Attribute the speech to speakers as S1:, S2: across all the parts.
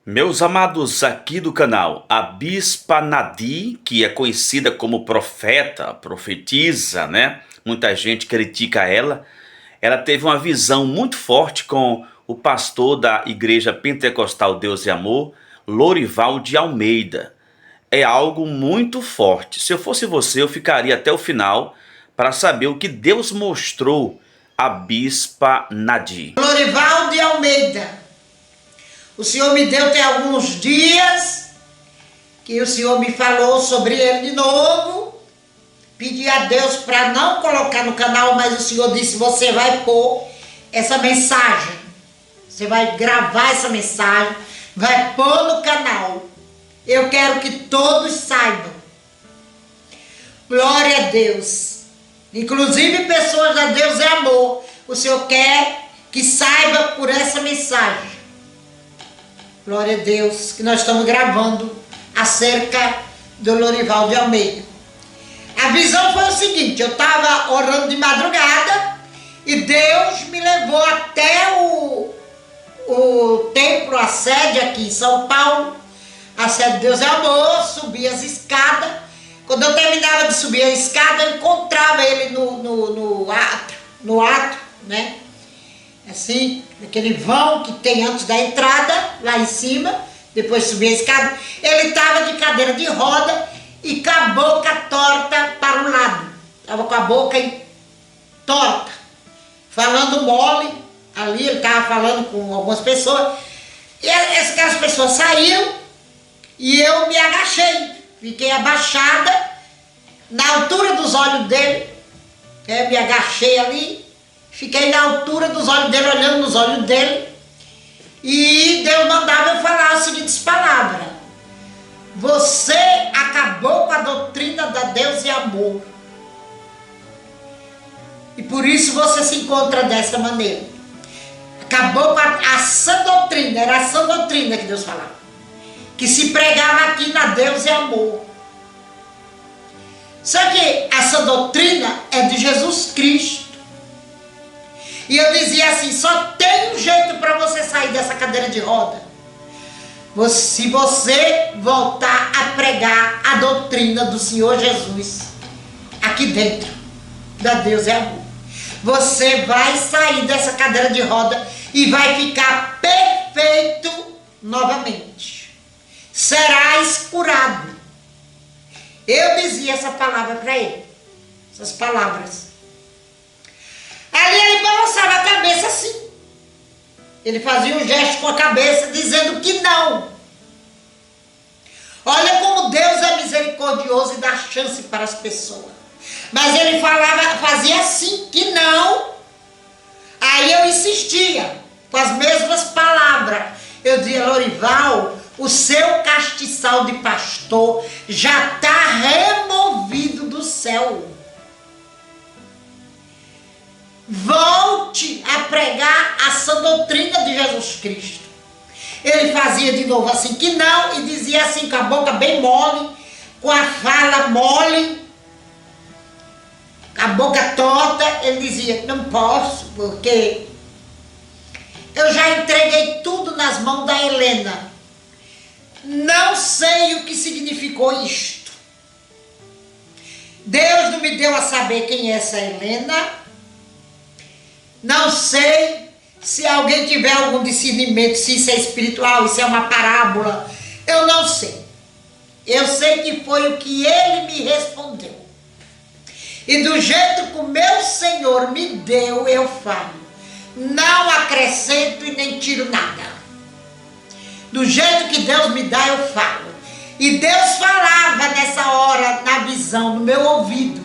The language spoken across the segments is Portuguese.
S1: Meus amados aqui do canal, a Bispa Nadi, que é conhecida como profeta, profetiza, né? Muita gente critica ela. Ela teve uma visão muito forte com o pastor da Igreja Pentecostal Deus e Amor, Lorival de Almeida. É algo muito forte. Se eu fosse você, eu ficaria até o final para saber o que Deus mostrou à Bispa Nadi.
S2: Lorival de Almeida. O Senhor me deu tem alguns dias que o Senhor me falou sobre ele de novo. Pedi a Deus para não colocar no canal, mas o Senhor disse: você vai pôr essa mensagem. Você vai gravar essa mensagem, vai pôr no canal. Eu quero que todos saibam. Glória a Deus. Inclusive pessoas da Deus é Amor. O Senhor quer que saiba por essa mensagem. Glória a Deus, que nós estamos gravando acerca do Lorival de Almeida. A visão foi o seguinte: eu estava orando de madrugada e Deus me levou até o templo, a sede aqui em São Paulo, a sede de Deus é Amor. Subi as escadas. Quando eu terminava de subir a escada, eu encontrava ele no átrio, né? Assim, aquele vão que tem antes da entrada, lá em cima, depois subir a escada. Ele estava de cadeira de roda e com a boca torta para o lado. Estava com a boca torta, falando mole. Ali ele estava falando com algumas pessoas. E aquelas pessoas saíram e eu me agachei. Fiquei abaixada na altura dos olhos dele. Eu me agachei ali. Fiquei na altura dos olhos dele, olhando nos olhos dele. E Deus mandava eu falar as seguintes palavras: você acabou com a doutrina da Deus e Amor. E por isso você se encontra dessa maneira. Acabou com a sã doutrina, era a sã doutrina que Deus falava, que se pregava aqui na Deus e Amor. Só que essa doutrina é de Jesus Cristo. E eu dizia assim: só tem um jeito para você sair dessa cadeira de roda. Se você voltar a pregar a doutrina do Senhor Jesus aqui dentro da Deus é Amor. Você vai sair dessa cadeira de roda e vai ficar perfeito novamente. Serás curado. Eu dizia essa palavra para ele. Essas palavras. Ali ele balançava a cabeça assim. Ele fazia um gesto com a cabeça dizendo que não. Olha como Deus é misericordioso e dá chance para as pessoas. Mas ele fazia assim, que não. Aí eu insistia com as mesmas palavras. Eu dizia: Lorival, o seu castiçal de pastor já está removido do céu. Volte a pregar a sã doutrina de Jesus Cristo. Ele fazia de novo assim que não, e dizia assim com a boca bem mole, com a fala mole, a boca torta. Ele dizia: não posso, porque eu já entreguei tudo nas mãos da Helena. Não sei o que significou isto. Deus não me deu a saber quem é essa Helena. Não sei se alguém tiver algum discernimento, se isso é espiritual, se é uma parábola. Eu não sei. Eu sei que foi o que ele me respondeu. E do jeito que o meu Senhor me deu, eu falo. Não acrescento e nem tiro nada. Do jeito que Deus me dá, eu falo. E Deus falava nessa hora, na visão, no meu ouvido: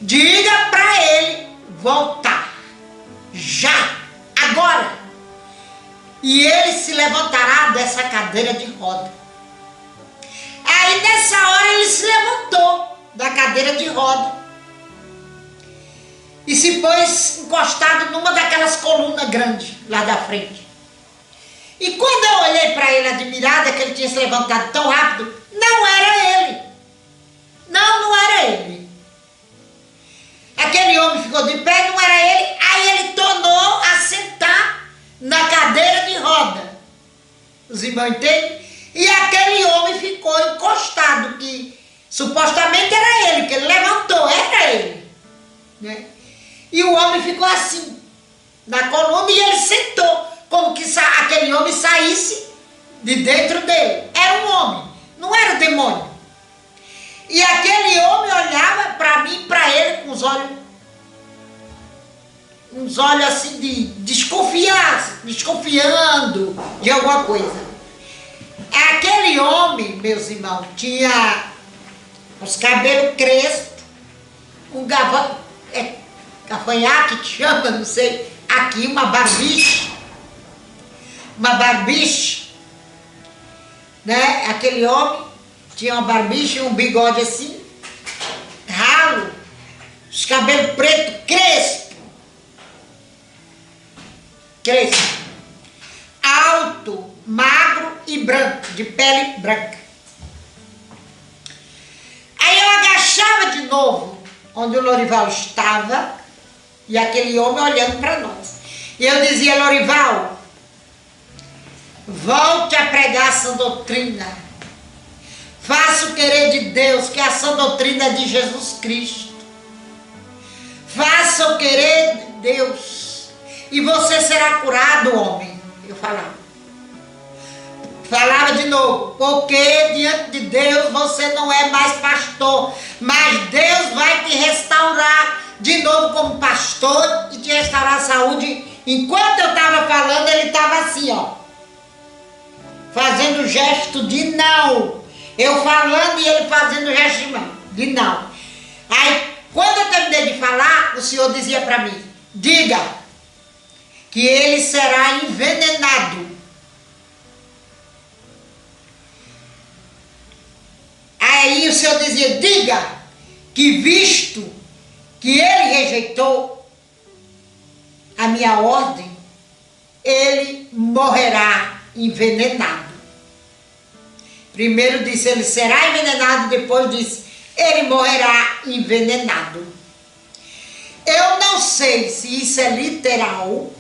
S2: diga para ele voltar. Já, agora. E ele se levantará dessa cadeira de roda. Aí nessa hora ele se levantou da cadeira de roda e se pôs encostado numa daquelas colunas grandes lá da frente. E quando eu olhei para ele admirada, que ele tinha se levantado tão rápido, não era ele. Não era ele. Aquele homem ficou de pé, não era ele. Aí ele tornou a sentar na cadeira de roda. Os irmãos entendem? E aquele homem ficou encostado, que supostamente era ele, que ele levantou, era ele. Né? E o homem ficou assim, na coluna, e ele sentou, como que aquele homem saísse de dentro dele. Era um homem, não era demônio. E aquele homem olhava para mim e para ele com os olhos assim de desconfiando de alguma coisa. Aquele homem, meus irmãos, tinha os cabelos crespos, um gafanhaque que chama, não sei, aqui uma barbiche, né? Aquele homem tinha uma barbiche e um bigode assim, ralo, os cabelos pretos, crespo, alto, magro e branco, de pele branca. Aí eu agachava de novo, onde o Lorival estava, e aquele homem olhando para nós. E eu dizia: Lorival, volte a pregar a sã doutrina. Faça o querer de Deus, que a sã doutrina é de Jesus Cristo. Faça o querer de Deus, e você será curado, homem. Eu falava. Falava de novo, porque diante de Deus você não é mais pastor, mas Deus vai te restaurar de novo como pastor e te restaurar a saúde. Enquanto eu estava falando, ele estava assim, ó, fazendo gesto de não. Eu falando e ele fazendo gesto de não. Aí, quando eu terminei de falar, o Senhor dizia para mim: diga que ele será envenenado. Aí o Senhor dizia: diga que, visto que ele rejeitou a minha ordem, ele morrerá envenenado. Primeiro disse: ele será envenenado, depois disse: ele morrerá envenenado. Eu não sei se isso é literal,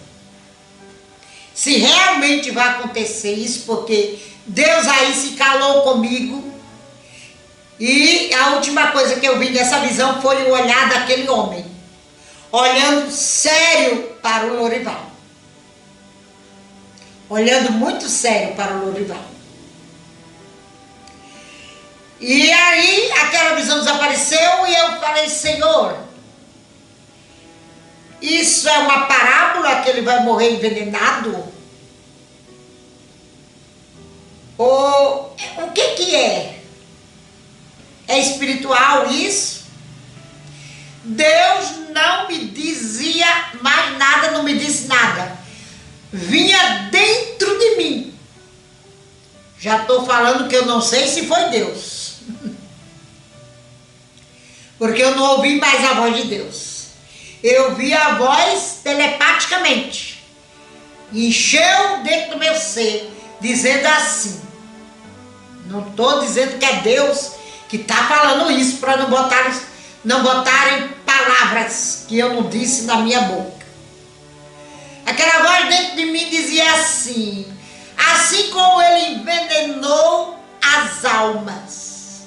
S2: se realmente vai acontecer isso, porque Deus aí se calou comigo. E a última coisa que eu vi dessa visão foi o olhar daquele homem, olhando sério para o Lorival. Olhando muito sério para o Lorival. E aí aquela visão desapareceu e eu falei: Senhor, isso é uma parábola que ele vai morrer envenenado? Ou o que é? É espiritual isso? Deus não me dizia mais nada, não me disse nada. Vinha dentro de mim. Já estou falando que eu não sei se foi Deus. Porque eu não ouvi mais a voz de Deus. Eu ouvi a voz telepaticamente. Encheu dentro do meu ser, dizendo assim. Não estou dizendo que é Deus que está falando isso, para não botarem palavras que eu não disse na minha boca. Aquela voz dentro de mim dizia assim: assim como ele envenenou as almas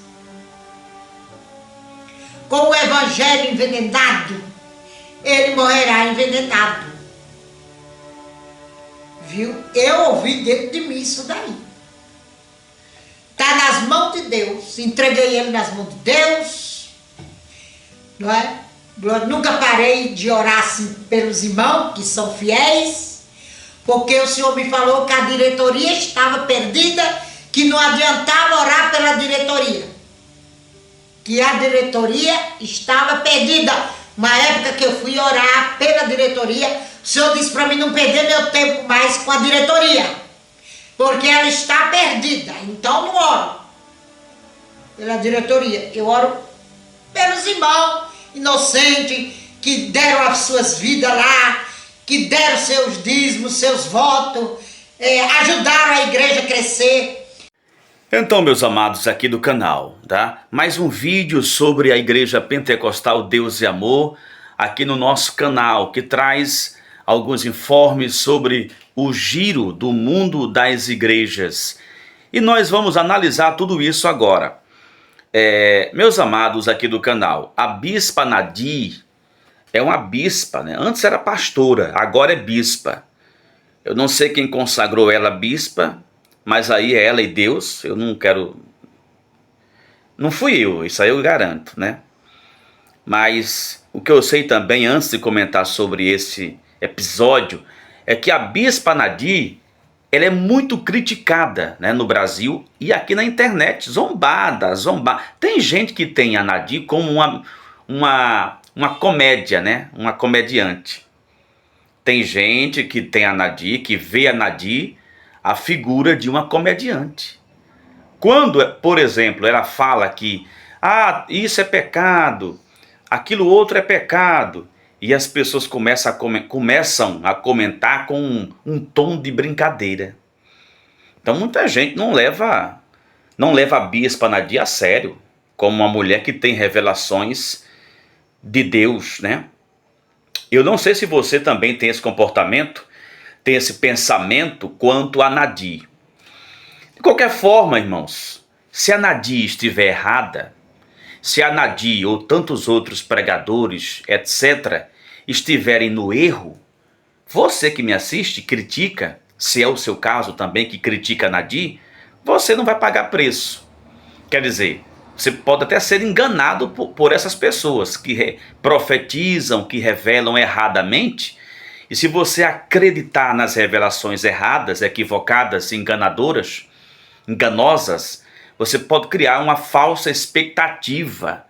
S2: com o evangelho envenenado, ele morrerá envenenado. Viu? Eu ouvi dentro de mim isso daí. Está nas mãos de Deus, entreguei ele nas mãos de Deus, não é? Nunca parei de orar assim pelos irmãos que são fiéis, porque o Senhor me falou que a diretoria estava perdida, que não adiantava orar pela diretoria, que a diretoria estava perdida. Uma época que eu fui orar pela diretoria, o Senhor disse para mim não perder meu tempo mais com a diretoria, porque ela está perdida. Então não oro pela diretoria, eu oro pelos irmãos inocentes que deram as suas vidas lá, que deram seus dízimos, seus votos, ajudaram a igreja a crescer.
S1: Então, meus amados aqui do canal, tá? Mais um vídeo sobre a Igreja Pentecostal Deus e Amor aqui no nosso canal, que traz alguns informes sobre o giro do mundo das igrejas. E nós vamos analisar tudo isso agora. Meus amados aqui do canal, a Bispa Nadir é uma bispa, né? Antes era pastora, agora é bispa. Eu não sei quem consagrou ela bispa, mas aí é ela e Deus. Eu não quero... Não fui eu, isso aí eu garanto, né? Mas o que eu sei também, antes de comentar sobre esse episódio, é que a Bispa Nadir, ela é muito criticada, né, no Brasil e aqui na internet, zombada. Tem gente que tem a Nadir como uma comédia, né, uma comediante. Tem gente que tem a Nadir, que vê a Nadir a figura de uma comediante. Quando, por exemplo, ela fala que isso é pecado, aquilo outro é pecado, e as pessoas começam a comentar com um tom de brincadeira. Então muita gente não leva a Bispa Nadir a sério, como uma mulher que tem revelações de Deus, né? Eu não sei se você também tem esse comportamento, tem esse pensamento quanto a Nadir. De qualquer forma, irmãos, se a Nadir estiver errada, se a Nadir ou tantos outros pregadores, etc., estiverem no erro, você que me assiste, critica, se é o seu caso também que critica a Nadir, você não vai pagar preço. Quer dizer, você pode até ser enganado por essas pessoas que profetizam, que revelam erradamente, e se você acreditar nas revelações erradas, equivocadas, enganadoras, enganosas, você pode criar uma falsa expectativa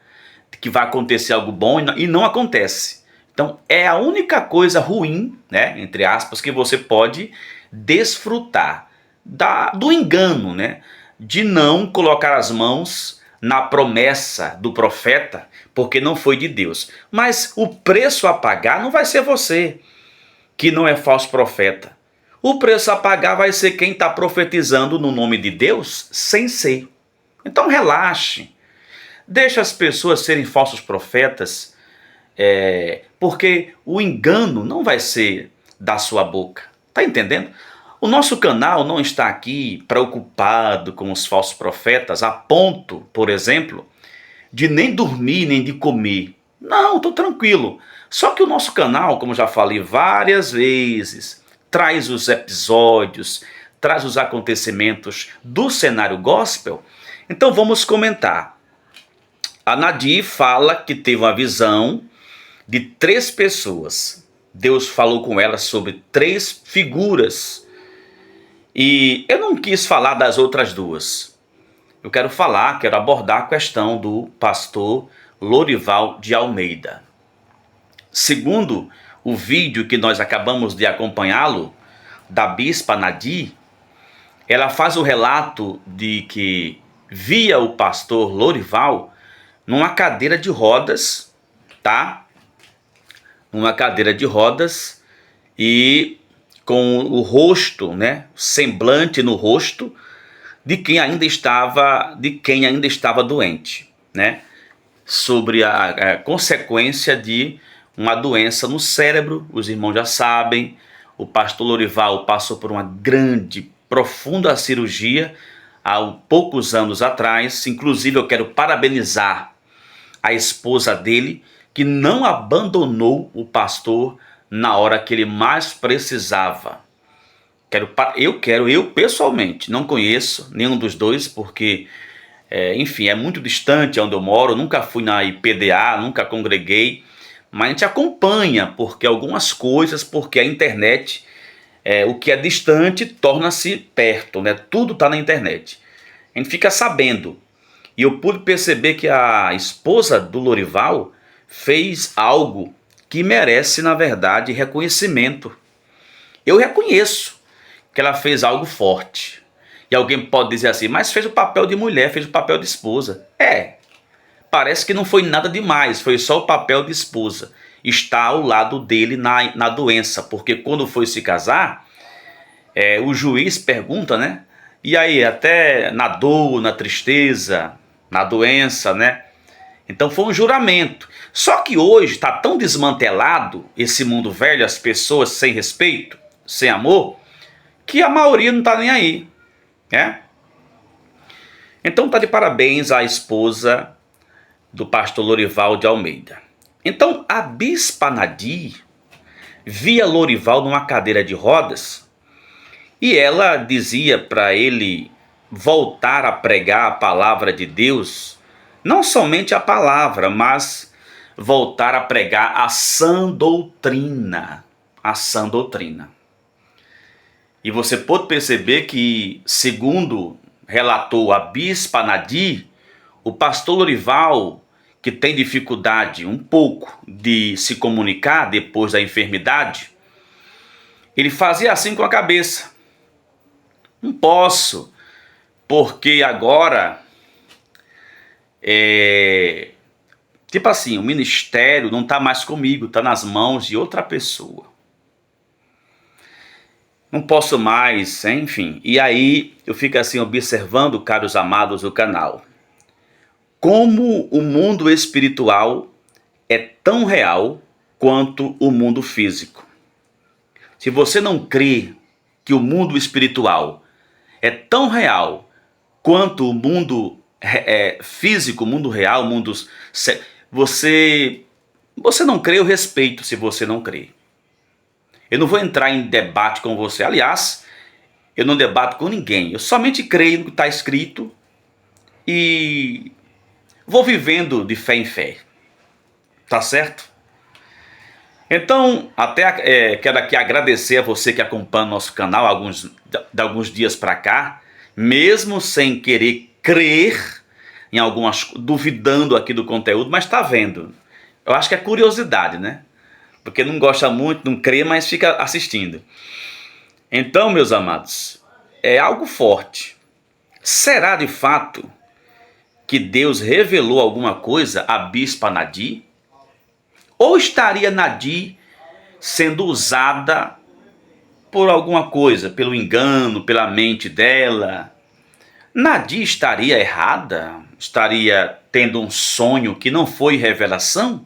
S1: de que vai acontecer algo bom e não acontece. Então é a única coisa ruim, né, entre aspas, que você pode desfrutar do engano, né, de não colocar as mãos na promessa do profeta, porque não foi de Deus. Mas o preço a pagar não vai ser você, que não é falso profeta. O preço a pagar vai ser quem está profetizando no nome de Deus sem ser. Então relaxe. Deixa as pessoas serem falsos profetas, porque o engano não vai ser da sua boca. Está entendendo? O nosso canal não está aqui preocupado com os falsos profetas a ponto, por exemplo, de nem dormir nem de comer. Não, estou tranquilo. Só que o nosso canal, como já falei várias vezes, traz os episódios, traz os acontecimentos do cenário gospel. Então vamos comentar. A Nadir fala que teve uma visão de 3 pessoas. Deus falou com ela sobre 3 figuras. E eu não quis falar das outras 2. Eu quero abordar a questão do pastor Lorival de Almeida. Segundo o vídeo que nós acabamos de acompanhá-lo, da Bispa Nadir, ela faz o relato de que via o pastor Lorival numa cadeira de rodas, tá? Numa cadeira de rodas e com o rosto, né, semblante no rosto de quem ainda estava doente, né? Sobre a consequência de uma doença no cérebro. Os irmãos já sabem, o pastor Lorival passou por uma grande, profunda cirurgia há poucos anos atrás. Inclusive eu quero parabenizar a esposa dele, que não abandonou o pastor na hora que ele mais precisava. Eu pessoalmente não conheço nenhum dos dois, porque enfim, é muito distante onde eu moro. Nunca fui na IPDA, nunca congreguei, mas a gente acompanha porque a internet, o que é distante torna-se perto, né? Tudo está na internet, a gente fica sabendo. E eu pude perceber que a esposa do Lorival fez algo que merece, na verdade, reconhecimento. Eu reconheço que ela fez algo forte. E alguém pode dizer assim, mas fez o papel de mulher, fez o papel de esposa. Parece que não foi nada demais, foi só o papel de esposa. Está ao lado dele na doença, porque quando foi se casar, o juiz pergunta, né? E aí, até na dor, na tristeza, na doença, né? Então foi um juramento. Só que hoje está tão desmantelado esse mundo velho, as pessoas sem respeito, sem amor, que a maioria não está nem aí, né? Então tá de parabéns à esposa do pastor Lorival de Almeida. Então a bispa Nadir via Lorival numa cadeira de rodas e ela dizia para ele voltar a pregar a palavra de Deus, não somente a palavra, mas voltar a pregar a sã doutrina, a sã doutrina. E você pode perceber que, segundo relatou a bispa Nadir, o pastor Lorival, que tem dificuldade um pouco de se comunicar depois da enfermidade, ele fazia assim com a cabeça. Não posso, porque agora, tipo assim, o ministério não está mais comigo, está nas mãos de outra pessoa. Não posso mais, enfim. E aí eu fico assim observando, caros amados do canal, como o mundo espiritual é tão real quanto o mundo físico. Se você não crê que o mundo espiritual é tão real quanto o mundo físico, o mundo real, você não crê, eu respeito se você não crê. Eu não vou entrar em debate com você. Aliás, eu não debato com ninguém. Eu somente creio no que está escrito e vou vivendo de fé em fé. Tá certo? Então, até quero aqui agradecer a você que acompanha o nosso canal alguns dias para cá, mesmo sem querer crer em algumas, duvidando aqui do conteúdo, mas está vendo. Eu acho que é curiosidade, né? Porque não gosta muito, não crê, mas fica assistindo. Então, meus amados, é algo forte. Será de fato que Deus revelou alguma coisa à bispa Nadir? Ou estaria Nadir sendo usada por alguma coisa, pelo engano, pela mente dela? Nadir estaria errada? Estaria tendo um sonho que não foi revelação?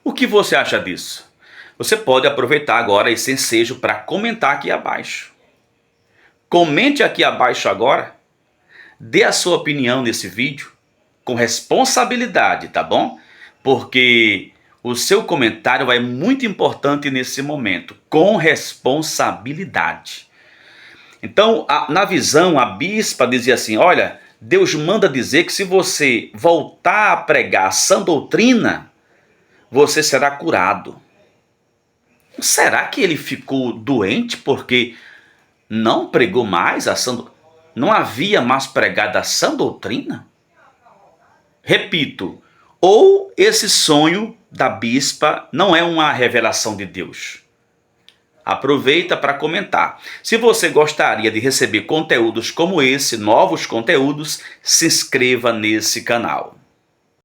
S1: O que você acha disso? Você pode aproveitar agora esse ensejo para comentar aqui abaixo. Comente aqui abaixo agora. Dê a sua opinião nesse vídeo com responsabilidade, tá bom? Porque o seu comentário é muito importante nesse momento, com responsabilidade. Então, na visão, a bispa dizia assim, olha, Deus manda dizer que se você voltar a pregar a sã doutrina, você será curado. Será que ele ficou doente porque não pregou mais a sã doutrina? Não havia mais pregado a sã doutrina? Repito, ou esse sonho da bispa não é uma revelação de Deus? Aproveita para comentar. Se você gostaria de receber conteúdos como esse, novos conteúdos, se inscreva nesse canal.